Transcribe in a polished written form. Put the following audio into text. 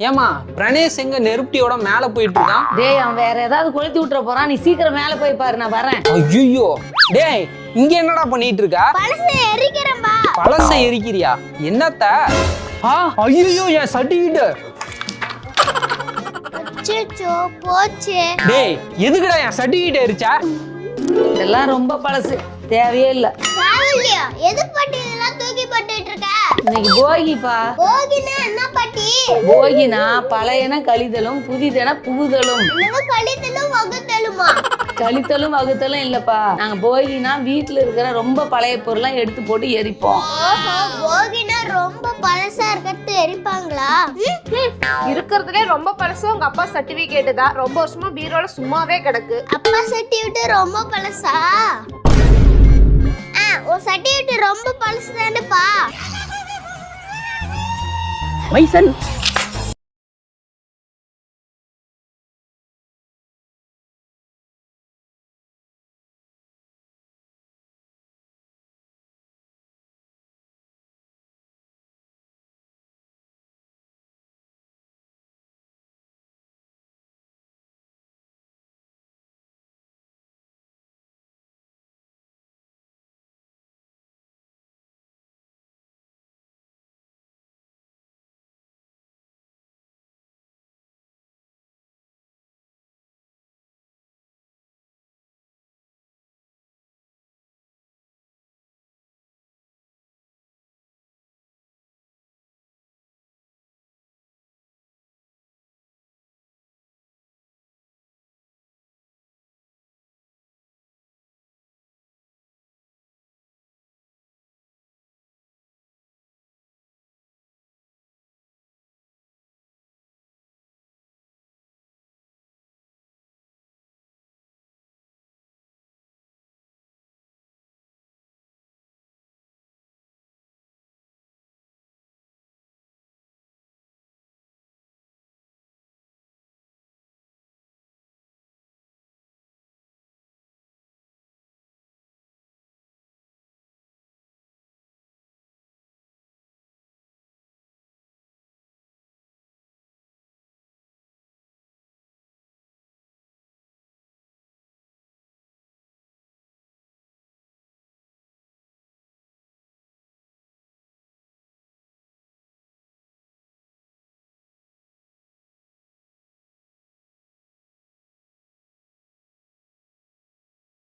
ஏமா பிரணேஷ் எங்க நெருப்டியோட மேல போயிட்டு இருக்கான்? டேய் அவன் வேற ஏதாவது கொளுத்தி விட்டுற போறான், நீ சீக்கிரம் மேல போய் பாரு, நான் வரேன். ஐயோ டேய் இங்க என்னடா பண்ணிட்டு இருக்க? பழசை எரிக்கிறேன்பா. பழசை எரிக்கிறியா? என்னத்த? ஐயோ என் சர்டிபிகேட். அச்சச்சோ போச்சே. டேய் எதுக்குடா என் சர்டிபிகேட் எரிச்சா? இதெல்லாம் ரொம்ப பழசு, தேவையே இல்ல. தேவையில்லையா? எது பாட்டி இதெல்லாம் தூக்கி போட்டுட்டு இருக்க? இன்னைக்கு போகிப்பா. போகினா என்ன பாட்டி? போகினா பழையன கழிதலும் புதிதென புகுதலும். என்னது கழித்தலும் வகுத்தலுமா? கழித்தலும் வகுத்தலும் இல்லப்பா. நாங்க போகினா வீட்டுல இருக்கிற ரொம்ப பழைய பொருள்லாம் எடுத்து போட்டு எரிப்போம். ஓஹோ, போகினா ரொம்ப பழசா இருக்கிறது எரிப்பாங்களா? இருக்கிறதுலே ரொம்ப பழசு உங்க அப்பா சர்டிபிகேட் தான். ரொம்ப வருஷமா பீரோல சும்மாவே கிடக்கு. அப்பா சர்டிபிகேட் ரொம்ப பழசா? உன் சர்டிபிகேட் ரொம்ப பழசு தானேப்பா? மைசன்